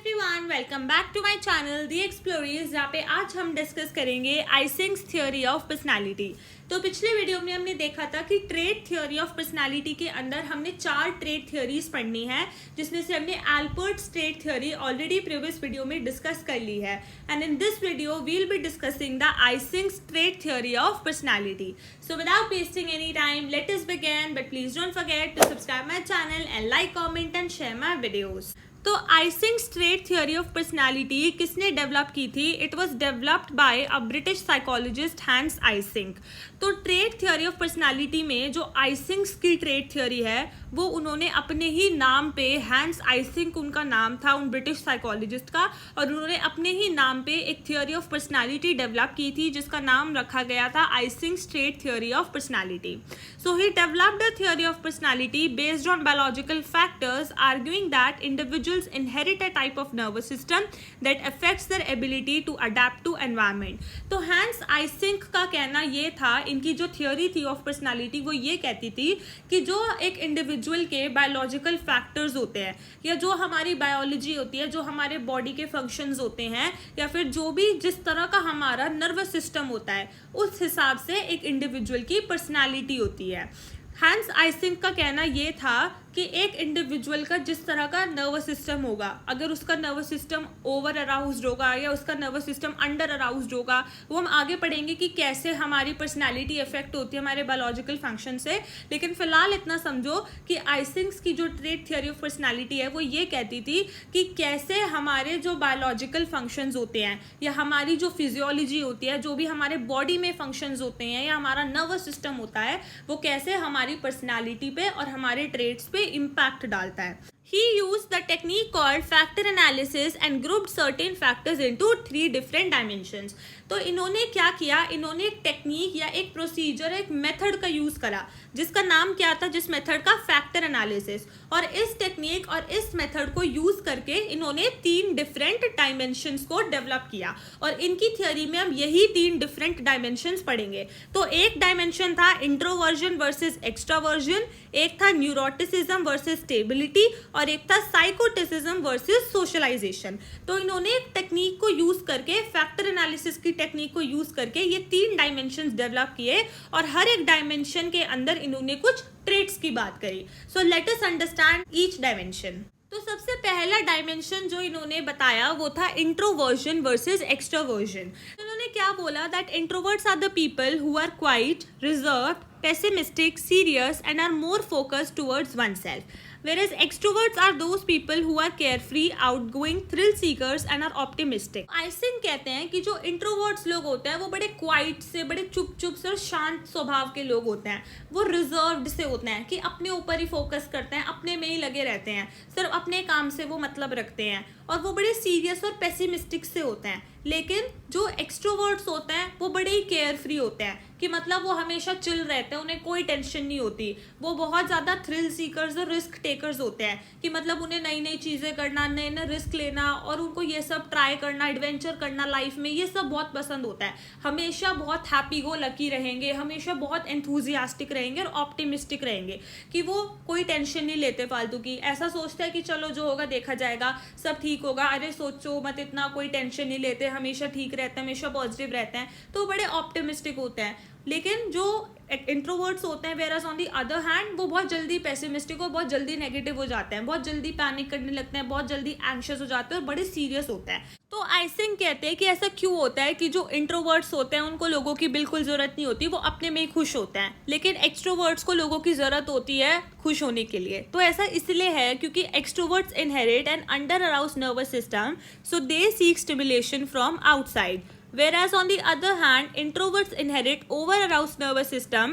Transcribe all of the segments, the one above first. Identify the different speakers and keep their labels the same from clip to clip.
Speaker 1: Everyone, welcome back to my channel the explorers, जहाँ पे आज हम डिस्कस करेंगे आइसिंग्स थ्योरी ऑफ पर्सनालिटी। तो पिछले वीडियो में हमने देखा था कि ट्रेट थ्योरी ऑफ पर्सनालिटी के अंदर हमने 4 ट्रेट थ्योरीज पढ़नी है, जिसमें से हमने Allport's trait theory already previous video में डिस्कस कर ली है। And in this video we will be discussing the Eysenck's trait theory of personality. So without wasting any time, let us begin. But please don't forget to subscribe my channel and like, comment and share my videos. तो Eysenck's trait theory of personality किसने develop की थी? It was developed by a British psychologist Hans Eysenck. तो trait theory of personality में जो आइसिंग्स की trait theory है वो उन्होंने अपने ही नाम पे, हैंस आइसिंग उनका नाम था उन ब्रिटिश साइकोलॉजिस्ट का, और उन्होंने अपने ही नाम पे एक थ्योरी ऑफ पर्सनालिटी डेवलप की थी जिसका नाम रखा गया था Eysenck's trait theory of personality. So he developed a theory of personality based on biological factors, arguing that individual inherit a type of nervous system that affects their ability to adapt to environment। तो hence icing का कहना ये था, इनकी जो theory थी of personality वो ये कहती थी कि जो एक इंडिविजुअल के बायोलॉजिकल फैक्टर्स होते हैं, या जो हमारी बायोलॉजी होती है, जो हमारे बॉडी के फंक्शंस होते हैं, या फिर जो भी जिस तरह का हमारा नर्वस सिस्टम होता है, उस हिसाब से एक इंडिविजुअल की पर्सनालिटी होती है। हैंस आइसिंग का कहना ये था कि एक इंडिविजुअल का जिस तरह का नर्वस सिस्टम होगा, अगर उसका नर्वस सिस्टम ओवर अराउज्ड होगा या उसका नर्वस सिस्टम अंडर अराउज्ड होगा, वो हम आगे पढ़ेंगे कि कैसे हमारी पर्सनालिटी इफेक्ट होती है हमारे बायोलॉजिकल फंक्शन से। लेकिन फिलहाल इतना समझो कि आइसिंग्स की जो ट्रेट थ्योरी ऑफ पर्सनालिटी है वो ये कहती थी कि कैसे हमारे जो बायोलॉजिकल फंक्शंस होते हैं, या हमारी जो फिजियोलॉजी होती है, जो भी हमारे बॉडी में फंक्शंस होते हैं, या हमारा नर्वस सिस्टम होता है, वो कैसे हमारी पर्सनालिटी पे और हमारे ट्रेट्स पे इम्पैक्ट डालता है। He used the technique called factor analysis and grouped certain factors into 3 different dimensions। तो इन्होंने क्या किया, इन्होंने एक टेक्निक या एक प्रोसीजर, एक मेथड का यूज करा जिसका नाम क्या था, जिस मेथड का फैक्टर एनालिसिस। और इस टेक्निक और इस मेथड को यूज करके इन्होंने 3 डिफरेंट डायमेंशंस को डेवलप किया, और इनकी थ्योरी में हम यही 3 डिफरेंट डायमेंशंस पढ़ेंगे। तो एक डायमेंशन था इंट्रोवर्जन वर्सेस एक्सट्रावर्जन, एक था न्यूरोटिसिज्म वर्सेस स्टेबिलिटी, और एक था साइकोटिसिज्म वर्सेस सोशलाइजेशन। तो इन्होंने एक टेक्निक को यूज करके, फैक्टर एनालिसिस की टेक्निक को यूज करके ये 3 डायमेंशंस डेवलप किए, और हर एक डायमेंशन के अंदर इन्होंने कुछ ट्रेट्स की बात करी। So let us understand each dimension. तो सबसे पहला डायमेंशन जो इन्होंने बताया वो था इंट्रोवर्जन वर्सेस एक्सट्रोवर्जन। इन्होंने क्या बोला, that introverts are the people who are quiet, reserved, pessimistic, serious and are more focused towards oneself, whereas extroverts are those people who are carefree, outgoing, thrill seekers and are optimistic। Icing कहते हैं कि जो introverts लोग होते हैं वो बड़े quite से, बड़े चुप चुप से और शांत स्वभाव के लोग होते हैं। वो रिजर्व्ड से होते हैं कि अपने ऊपर ही फोकस करते हैं, अपने में ही लगे रहते हैं, सिर्फ अपने काम से वो मतलब रखते हैं, और वो बड़े सीरियस और पेसिमिस्टिक से होते हैं। लेकिन जो एक्सट्रोवर्ट्स होते हैं वो बड़े ही केयर फ्री होते हैं, कि मतलब वो हमेशा चिल रहते हैं, उन्हें कोई टेंशन नहीं होती। वो बहुत ज़्यादा थ्रिल सीकर्स और रिस्क टेकर्स होते हैं, कि मतलब उन्हें नई नई चीज़ें करना, नए नए रिस्क लेना, और उनको ये सब ट्राई करना, एडवेंचर करना लाइफ में, ये सब बहुत पसंद होता है। हमेशा बहुत हैप्पी गो लकी रहेंगे, हमेशा बहुत एंथुजियास्टिक रहेंगे और ऑप्टिमिस्टिक रहेंगे, कि वो कोई टेंशन नहीं लेते फालतू की। ऐसा सोचते हैं कि चलो जो होगा देखा जाएगा, सब ठीक होगा, अरे सोचो मत इतना, कोई टेंशन नहीं लेते, हमेशा ठीक रहते हैं, हमेशा पॉजिटिव रहते हैं, तो बड़े ऑप्टिमिस्टिक होते हैं। लेकिन जो इंट्रोवर्ट्स होते हैं, whereas on the other hand, वो बहुत जल्दी पेसिमिस्टिक और बहुत जल्दी नेगेटिव हो जाते हैं, बहुत जल्दी पैनिक करने लगते हैं, बहुत जल्दी एंग्शियस हो जाते हैं और बड़े सीरियस होते हैं। तो आइसिंग कहते हैं कि ऐसा क्यों होता है कि जो इंट्रोवर्ट्स होते हैं उनको लोगों की बिल्कुल ज़रूरत नहीं होती, वो अपने में ही खुश होते हैं, लेकिन एक्सट्रोवर्ट्स को लोगों की ज़रूरत होती है खुश होने के लिए। तो ऐसा इसलिए है क्योंकि extroverts inherit an under aroused nervous system, so they seek stimulation from outside, whereas on the other hand introverts inherit over aroused nervous system,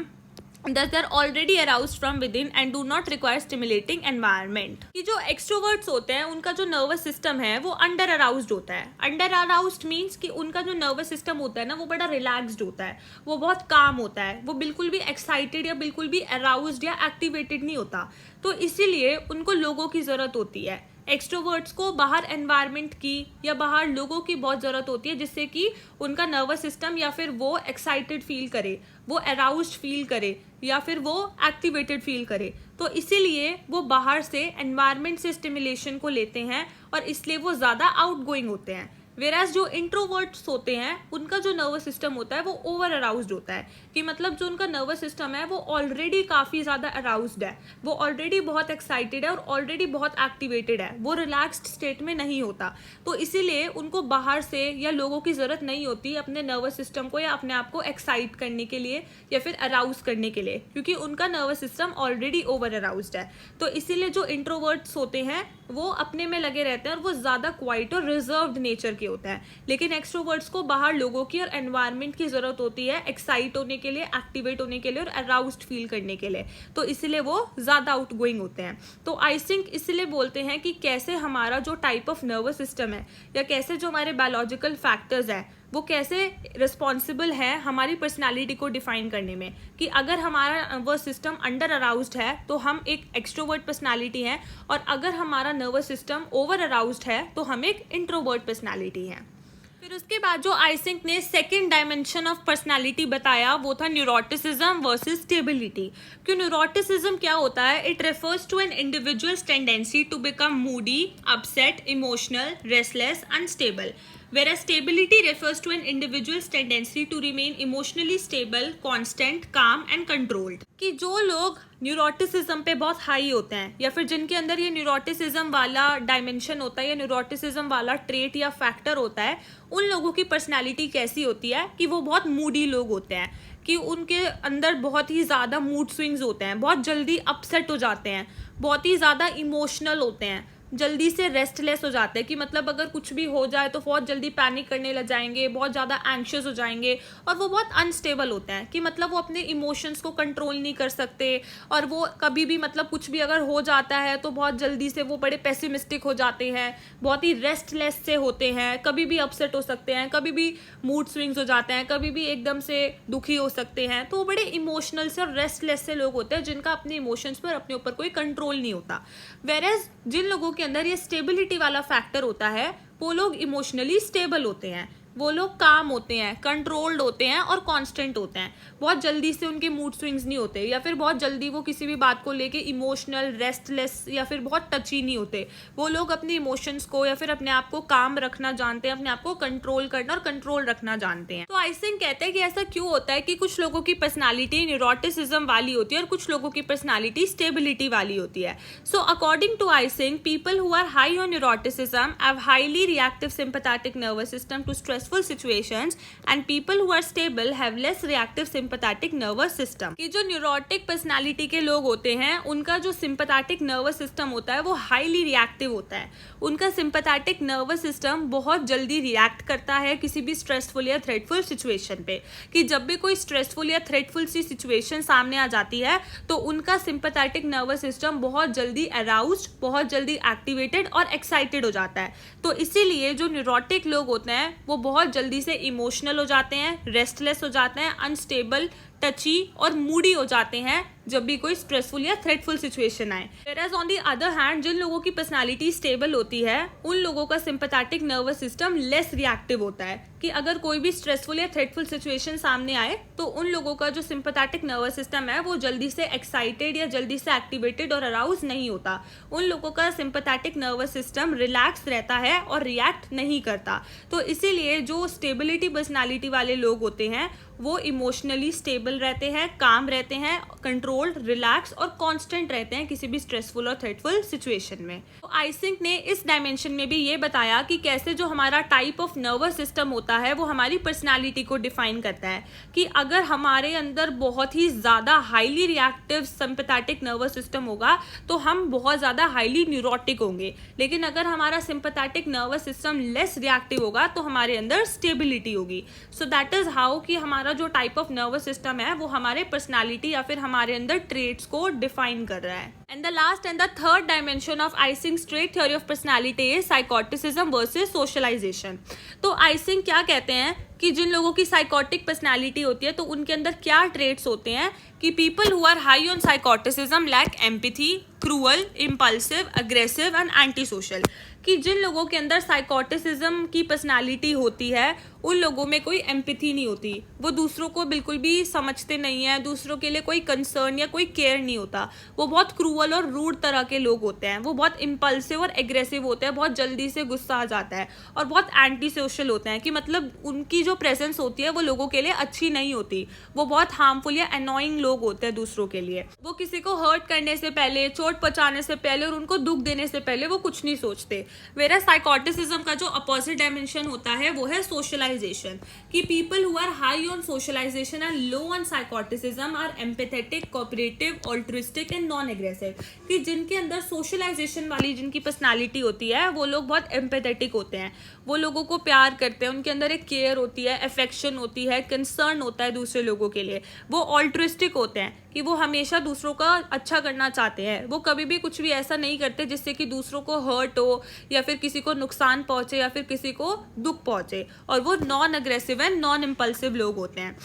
Speaker 1: thus they are already aroused from within and do not require stimulating environment। कि जो extroverts होते हैं उनका जो nervous system है वो under aroused होता है। अंडर अराउज्ड मीन्स कि उनका जो नर्वस सिस्टम होता है ना वो बड़ा रिलैक्स्ड होता है, वो बहुत काम होता है, वो बिल्कुल भी एक्साइटेड या बिल्कुल भी अराउज्ड या एक्टिवेटेड नहीं होता। तो इसीलिए उनको लोगों की ज़रूरत होती है। एक्सट्रोवर्ट्स को बाहर एनवायरनमेंट की या बाहर लोगों की बहुत ज़रूरत होती है, जिससे कि उनका नर्वस सिस्टम या फिर वो एक्साइटेड फील करे, वो अराउज्ड फील करे, या फिर वो एक्टिवेटेड फील करे। तो इसीलिए वो बाहर से एनवायरनमेंट से स्टिमुलेशन को लेते हैं और इसलिए वो ज़्यादा आउटगोइंग होते हैं। वेराज जो इंट्रोवर्ट्स होते हैं उनका जो नर्वस सिस्टम होता है वो ओवर अराउज्ड होता है, कि मतलब जो उनका नर्वस सिस्टम है वो ऑलरेडी काफ़ी ज़्यादा अराउज्ड है, वो ऑलरेडी बहुत एक्साइटेड है और ऑलरेडी बहुत एक्टिवेटेड है, वो रिलैक्स्ड स्टेट में नहीं होता। तो इसीलिए उनको बाहर से या लोगों की ज़रूरत नहीं होती अपने नर्वस सिस्टम को या अपने आप को एक्साइट करने के लिए या फिर अराउज करने के लिए, क्योंकि उनका nervous system already over aroused है। तो इसीलिए जो इंट्रोवर्ट्स होते हैं वो अपने में लगे रहते हैं और वो ज़्यादा क्वाइट और रिजर्व्ड नेचर के होता है। लेकिन एक्सट्रोवर्ट्स को बाहर लोगों की और एनवायरनमेंट की ज़रूरत होती है एक्साइट होने के लिए, एक्टिवेट होने के लिए और अराउज्ड फील करने के लिए, तो इसीलिए वो ज़्यादा आउटगोइंग होते हैं। तो आइसिंक इसलिए बोलते हैं कि कैसे हमारा जो टाइप ऑफ नर्वस सिस्टम है या कैसे जो हमारे बायोलॉजिकल फैक्टर्स हैं वो कैसे रिस्पॉन्सिबल है हमारी पर्सनालिटी को डिफाइन करने में, कि अगर हमारा वो सिस्टम अंडर अराउज्ड है तो हम एक एक्सट्रोवर्ट पर्सनालिटी हैं, और अगर हमारा नर्वस सिस्टम ओवर अराउज्ड है तो हम एक इंट्रोवर्ट पर्सनालिटी हैं। फिर उसके बाद जो आइसिंक ने सेकेंड डायमेंशन ऑफ पर्सनालिटी बताया वो था न्यूरोटिसिज्म वर्सेस स्टेबिलिटी। कि न्यूरोटिसिज्म क्या होता है? It refers to an individual's tendency to become moody, upset, emotional, restless, unstable, whereas stability refers to an individual's tendency to remain emotionally stable, constant, calm and controlled। कि जो लोग neuroticism पे बहुत high होते हैं या फिर जिनके अंदर ये न्यूरोटिसिज्म वाला डायमेंशन होता है या न्यूरोटिसिज्म वाला ट्रेट या फैक्टर होता है, उन लोगों की पर्सनालिटी कैसी होती है कि वो बहुत मूडी लोग होते हैं, कि उनके अंदर बहुत ही ज़्यादा मूड स्विंग्स होते हैं, बहुत जल्दी अपसेट हो जाते हैं, बहुत ही ज़्यादा इमोशनल होते हैं, जल्दी से रेस्टलेस हो जाते हैं, कि मतलब अगर कुछ भी हो जाए तो बहुत जल्दी पैनिक करने लग जाएंगे, बहुत ज़्यादा एंग्शियस हो जाएंगे, और वो बहुत अनस्टेबल होते हैं, कि मतलब वो अपने इमोशंस को कंट्रोल नहीं कर सकते, और वो कभी भी मतलब कुछ भी अगर हो जाता है तो बहुत जल्दी से वो बड़े पेसिमिस्टिक हो जाते हैं, बहुत ही रेस्टलेस से होते हैं, कभी भी अपसेट हो सकते हैं, कभी भी मूड स्विंग्स हो जाते हैं, कभी भी एकदम से दुखी हो सकते हैं। तो वो बड़े इमोशनल से और रेस्टलेस से लोग होते हैं जिनका अपने इमोशंस पर अपने ऊपर कोई कंट्रोल नहीं होता। वेरेज जिन लोगों के अंदर ये स्टेबिलिटी वाला फैक्टर होता है वो लोग इमोशनली स्टेबल होते हैं, वो लोग काम होते हैं, कंट्रोल्ड होते हैं और कांस्टेंट होते हैं, बहुत जल्दी से उनके मूड स्विंग्स नहीं होते, या फिर बहुत जल्दी वो किसी भी बात को लेके इमोशनल, रेस्टलेस या फिर बहुत टची नहीं होते। वो लोग अपने इमोशंस को या फिर अपने आप को काम रखना जानते हैं, अपने आप को कंट्रोल करना और कंट्रोल रखना जानते हैं। तो आइसिंक कहते हैं कि ऐसा क्यों होता है कि कुछ लोगों की पर्सनालिटी न्यूरोटिसिज्म वाली होती है और कुछ लोगों की पर्सनालिटी स्टेबिलिटी वाली होती है। So according to Eysenck, people who are high on neuroticism have highly reactive sympathetic nervous system to stressful situations and people who are stable have less reactive sympathetic nervous system। कि जो neurotic personality के लोग होते हैं उनका जो sympathetic nervous system होता है वो हाईली रिएक्टिव होता है, उनका सिंपैथेटिक नर्वस सिस्टम बहुत जल्दी रिएक्ट करता है किसी भी स्ट्रेसफुल या थ्रेटफुल सिचुएशन पे, कि जब भी कोई स्ट्रेसफुल या थ्रेटफुल सी सिचुएशन सामने आ जाती है तो उनका सिंपैथेटिक नर्वस सिस्टम बहुत जल्दी अराउज्ड, बहुत जल्दी एक्टिवेटेड और एक्साइटेड हो जाता है। तो इसीलिए जो न्यूरोटिक लोग होते हैं वो बहुत जल्दी से इमोशनल हो जाते हैं, रेस्टलेस हो जाते हैं, अनस्टेबल, टची और मूडी हो जाते हैं जब भी कोई स्ट्रेसफुल या थ्रेटफुल सिचुएशन आए। Whereas on the other hand, जिन लोगों की पर्सनालिटी स्टेबल होती है उन लोगों का sympathetic nervous system less reactive होता है, कि अगर कोई भी स्ट्रेसफुल या थ्रेटफुल सिचुएशन सामने आए तो उन लोगों का जो सिंपैथेटिक नर्वस सिस्टम है वो जल्दी से एक्साइटेड या जल्दी से एक्टिवेटेड और अराउज नहीं होता। उन लोगों का सिंपैथेटिक नर्वस सिस्टम रिलैक्स रहता है और रिएक्ट नहीं करता। तो इसीलिए जो स्टेबिलिटी पर्सनालिटी वाले लोग होते हैं वो इमोशनली स्टेबल रहते हैं, काम रहते हैं, कंट्रोल्ड, रिलैक्स और कांस्टेंट रहते हैं किसी भी स्ट्रेसफुल और थ्रेटफुल सिचुएशन में। तो आइसिंक ने इस डायमेंशन में भी ये बताया कि कैसे जो हमारा टाइप ऑफ नर्वस सिस्टम होता है वो हमारी पर्सनालिटी को डिफाइन करता है, कि अगर हमारे अंदर बहुत ही ज़्यादा highly reactive sympathetic nervous system होगा तो हम बहुत ज़्यादा हाईली न्यूरोटिक होंगे, लेकिन अगर हमारा sympathetic nervous system less reactive होगा तो हमारे अंदर स्टेबिलिटी होगी। सो दैट इज़ हाउ कि हमारा जो टाइप ऑफ नर्वस सिस्टम है वो हमारे पर्सनालिटी या फिर हमारे अंदर ट्रेट्स को डिफाइन कर रहा है। And the last and the third dimension of Eysenck's trait theory of personality is psychoticism versus socialization. तो आइसिंक क्या कहते हैं कि जिन लोगों की साइकोटिक पर्सनालिटी होती है तो उनके अंदर क्या ट्रेट्स होते हैं, कि people who are high on psychoticism lack empathy, cruel, impulsive, aggressive and anti social. कि जिन लोगों के अंदर साइकोटिसिज्म की पर्सनालिटी होती है उन लोगों में कोई एम्पैथी नहीं होती, वो दूसरों को बिल्कुल भी समझते नहीं है, दूसरों के लिए कोई कंसर्न या कोई केयर नहीं होता। वो बहुत क्रूअल और रूड तरह के लोग होते हैं, वो बहुत इम्पल्सिव और एग्रेसिव होते हैं, बहुत जल्दी से गुस्सा आ जाता है और बहुत एंटी सोशल होते हैं कि मतलब उनकी जो प्रेजेंस होती है वो लोगों के लिए अच्छी नहीं होती। वो बहुत हार्मफुल या अनोइंग लोग होते हैं दूसरों के लिए। वो किसी को हर्ट करने से पहले, चोट पहुंचाने से पहले और उनको दुख देने से पहले वो कुछ नहीं सोचते। वेरा साइकोटिसिज्म का जो अपोजिट डायमेंशन होता है वो है सोशलाइजेशन, कि people who are high on socialization and low on psychoticism are empathetic, cooperative, altruistic and non aggressive. कि जिनके अंदर सोशलाइजेशन वाली जिनकी पर्सनालिटी होती है वो लोग बहुत एम्पैथेटिक होते हैं, वो लोगों को प्यार करते हैं, उनके अंदर एक केयर होती है, अफेक्शन होती है, कंसर्न होता है दूसरे लोगों के लिए। वो ऑल्ट्रिस्टिक होते हैं कि वो हमेशा दूसरों का अच्छा करना चाहते हैं, वो कभी भी कुछ भी ऐसा नहीं करते जिससे कि दूसरों को हर्ट हो या फिर किसी को नुकसान पहुंचे या फिर किसी को दुख पहुंचे। और वो non aggressive and non impulsive लोग होते हैं।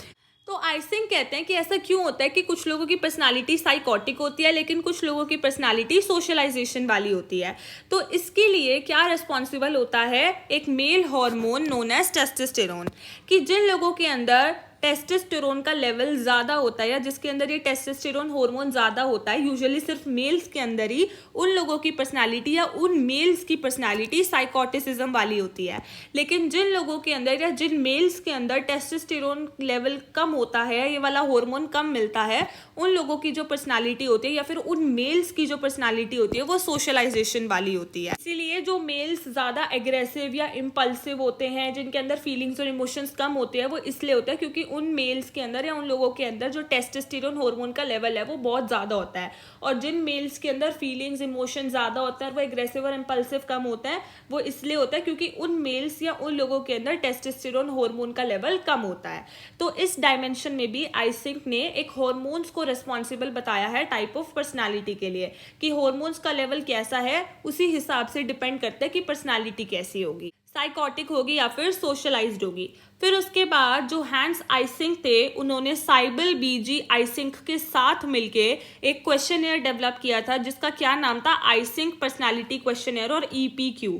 Speaker 1: तो आइसिंग कहते हैं कि ऐसा क्यों होता है कि कुछ लोगों की पर्सनालिटी साइकोटिक होती है लेकिन कुछ लोगों की पर्सनालिटी सोशलाइजेशन वाली होती है। तो इसके लिए क्या रिस्पॉन्सिबल होता है, एक male hormone known as testosterone, कि जिन लोगों के अंदर टेस्टोस्टेरोन का लेवल ज़्यादा होता है या जिसके अंदर ये टेस्टोस्टेरोन हार्मोन ज़्यादा होता है, यूजुअली सिर्फ मेल्स के अंदर ही, उन लोगों की पर्सनालिटी या उन मेल्स की पर्सनालिटी साइकोटिसिज्म वाली होती है। लेकिन जिन लोगों के अंदर या जिन मेल्स के अंदर टेस्टोस्टेरोन लेवल कम होता है, ये वाला हार्मोन कम मिलता है, उन लोगों की जो पर्सनालिटी होती है या फिर उन मेल्स की जो पर्सनालिटी होती है वो सोशलाइजेशन वाली होती है। इसीलिए जो मेल्स ज़्यादा एग्रेसिव या इम्पल्सिव होते हैं, जिनके अंदर फीलिंग्स और इमोशंस कम होते हैं, वो इसलिए होता है क्योंकि उन मेल्स के अंदर या उन लोगों के अंदर जो टेस्टोस्टेरोन हार्मोन का लेवल है वो बहुत ज़्यादा होता है। और जिन मेल्स के अंदर फीलिंग्स, इमोशन ज़्यादा होता है और वो एग्रेसिव और इम्पल्सिव कम होता है, वो इसलिए होता है क्योंकि उन मेल्स या उन लोगों के अंदर टेस्टोस्टेरोन हार्मोन का लेवल कम होता है। तो इस डायमेंशन में भी आइसिंक ने एक हार्मोन्स को रिस्पॉन्सिबल बताया है टाइप ऑफ पर्सनालिटी के लिए, कि हार्मोन्स का लेवल कैसा है उसी हिसाब से डिपेंड करता है कि पर्सनालिटी कैसी होगी, साइकोटिक होगी या फिर सोशलाइज्ड होगी। फिर उसके बाद जो हैंस आइसिंक थे उन्होंने साइबल बीजी आइसिंक के साथ मिलके एक क्वेश्चनएयर डेवलप किया था जिसका क्या नाम था, आइसिंक पर्सनालिटी क्वेश्चनएयर और EPQ।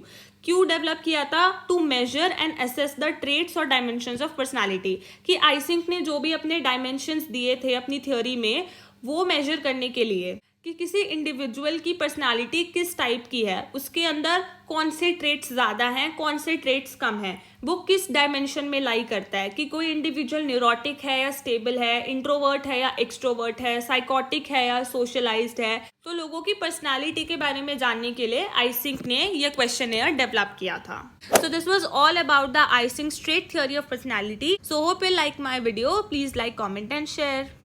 Speaker 1: क्यों डेवलप किया था? To measure and assess the traits और डायमेंशंस ऑफ पर्सनालिटी, कि आइसिंक ने जो भी अपने डायमेंशंस दिए थे अपनी थ्योरी में वो मेजर करने के लिए कि किसी इंडिविजुअल की पर्सनालिटी किस टाइप की है, उसके अंदर कौन से ट्रेट्स ज़्यादा हैं, कौन से ट्रेट्स कम हैं, वो किस डायमेंशन में लाई करता है, कि कोई इंडिविजुअल न्यूरोटिक है या स्टेबल है, इंट्रोवर्ट है या एक्सट्रोवर्ट है, साइकोटिक है या सोशलाइज्ड है। तो लोगों की पर्सनालिटी के बारे में जानने के लिए आइसिंक ने यह क्वेश्चनएयर डेवलप किया था। So this was all about the Ising's trait theory of personality. So hope you like my video. Please like, comment and share.